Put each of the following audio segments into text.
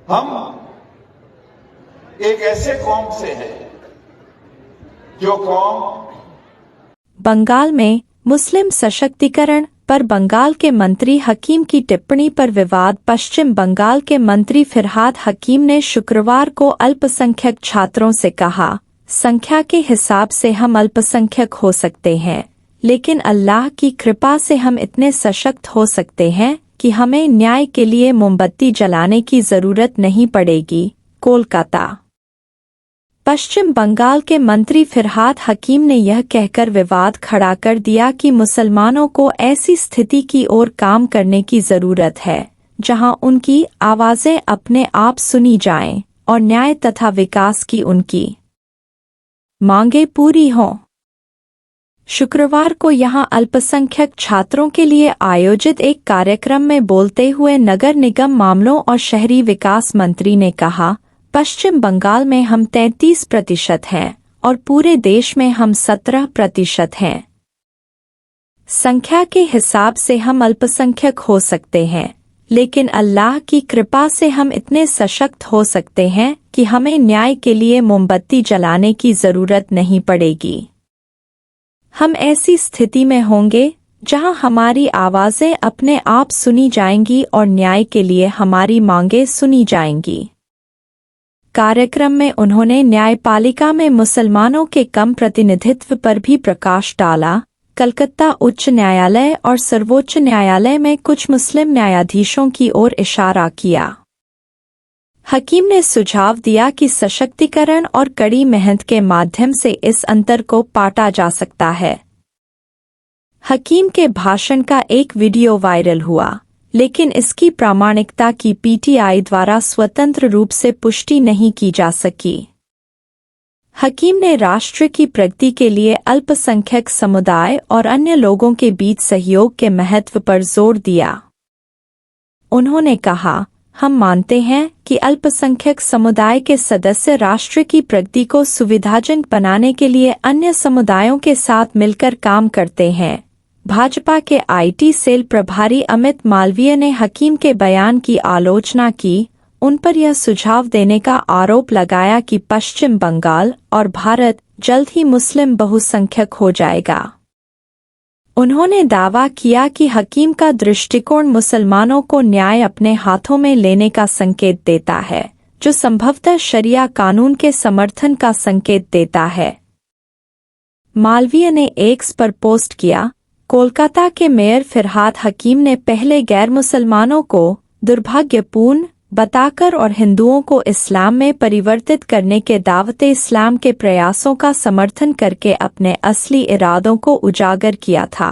हम एक ऐसे कौम से हैं जो कौम बंगाल में मुस्लिम सशक्तिकरण पर बंगाल के मंत्री हकीम की टिप्पणी पर विवाद। पश्चिम बंगाल के मंत्री फिरहाद हकीम ने शुक्रवार को अल्पसंख्यक छात्रों से कहा, संख्या के हिसाब से हम अल्पसंख्यक हो सकते हैं, लेकिन अल्लाह की कृपा से हम इतने सशक्त हो सकते हैं कि हमें न्याय के लिए मोमबत्ती जलाने की जरूरत नहीं पड़ेगी। कोलकाता। पश्चिम बंगाल के मंत्री फिरहाद हकीम ने यह कहकर विवाद खड़ा कर दिया कि मुसलमानों को ऐसी स्थिति की ओर काम करने की जरूरत है जहां उनकी आवाजें अपने आप सुनी जाएं और न्याय तथा विकास की उनकी मांगें पूरी हों। शुक्रवार को यहां अल्पसंख्यक छात्रों के लिए आयोजित एक कार्यक्रम में बोलते हुए नगर निगम मामलों और शहरी विकास मंत्री ने कहा, पश्चिम बंगाल में हम 33% हैं और पूरे देश में हम 17% हैं। संख्या के हिसाब से हम अल्पसंख्यक हो सकते हैं, लेकिन अल्लाह की कृपा से हम इतने सशक्त हो सकते हैं कि हमें न्याय के लिए मोमबत्ती जलाने की जरूरत नहीं पड़ेगी। हम ऐसी स्थिति में होंगे जहां हमारी आवाजें अपने आप सुनी जाएंगी और न्याय के लिए हमारी मांगें सुनी जाएंगी। कार्यक्रम में उन्होंने न्यायपालिका में मुसलमानों के कम प्रतिनिधित्व पर भी प्रकाश डाला। कलकत्ता उच्च न्यायालय और सर्वोच्च न्यायालय में कुछ मुस्लिम न्यायाधीशों की ओर इशारा किया। हकीम ने सुझाव दिया कि सशक्तिकरण और कड़ी मेहनत के माध्यम से इस अंतर को पाटा जा सकता है। हकीम के भाषण का एक वीडियो वायरल हुआ, लेकिन इसकी प्रामाणिकता की पीटीआई द्वारा स्वतंत्र रूप से पुष्टि नहीं की जा सकी। हकीम ने राष्ट्र की प्रगति के लिए अल्पसंख्यक समुदाय और अन्य लोगों के बीच सहयोग के महत्व पर जोर दिया। उन्होंने कहा, हम मानते हैं कि अल्पसंख्यक समुदाय के सदस्य राष्ट्र की प्रगति को सुविधाजनक बनाने के लिए अन्य समुदायों के साथ मिलकर काम करते हैं। भाजपा के आईटी सेल प्रभारी अमित मालवीय ने हकीम के बयान की आलोचना की। उन पर यह सुझाव देने का आरोप लगाया कि पश्चिम बंगाल और भारत जल्द ही मुस्लिम बहुसंख्यक हो जाएगा। उन्होंने दावा किया कि हकीम का दृष्टिकोण मुसलमानों को न्याय अपने हाथों में लेने का संकेत देता है, जो संभवतः शरिया कानून के समर्थन का संकेत देता है। मालवीय ने एक्स पर पोस्ट किया, कोलकाता के मेयर फिरहाद हकीम ने पहले गैर मुसलमानों को दुर्भाग्यपूर्ण बताकर और हिंदुओं को इस्लाम में परिवर्तित करने के दावते इस्लाम के प्रयासों का समर्थन करके अपने असली इरादों को उजागर किया था।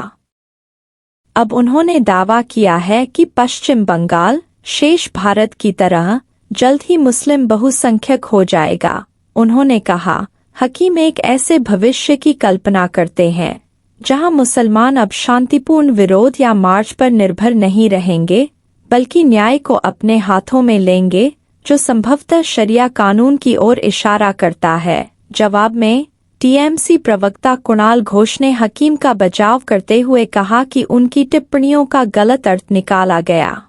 अब उन्होंने दावा किया है कि पश्चिम बंगाल शेष भारत की तरह जल्द ही मुस्लिम बहुसंख्यक हो जाएगा। उन्होंने कहा, हकीम एक ऐसे भविष्य की कल्पना करते हैं जहां मुसलमान अब शांतिपूर्ण विरोध या मार्च पर निर्भर नहीं रहेंगे, बल्कि न्याय को अपने हाथों में लेंगे, जो संभवतः शरिया कानून की ओर इशारा करता है। जवाब में टीएमसी प्रवक्ता कुणाल घोष ने हकीम का बचाव करते हुए कहा कि उनकी टिप्पणियों का गलत अर्थ निकाला गया।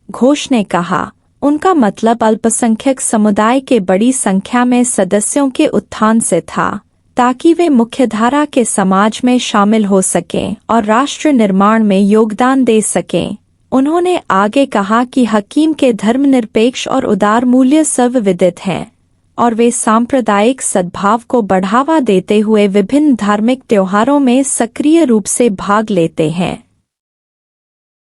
घोष ने कहा, उनका मतलब अल्पसंख्यक समुदाय के बड़ी संख्या में सदस्यों के उत्थान से था, ताकि वे मुख्यधारा के समाज में शामिल हो सकें और राष्ट्र निर्माण में योगदान दे सकें। उन्होंने आगे कहा कि हकीम के धर्मनिरपेक्ष और उदार मूल्य सर्वविदित हैं और वे सांप्रदायिक सद्भाव को बढ़ावा देते हुए विभिन्न धार्मिक त्योहारों में सक्रिय रूप से भाग लेते हैं।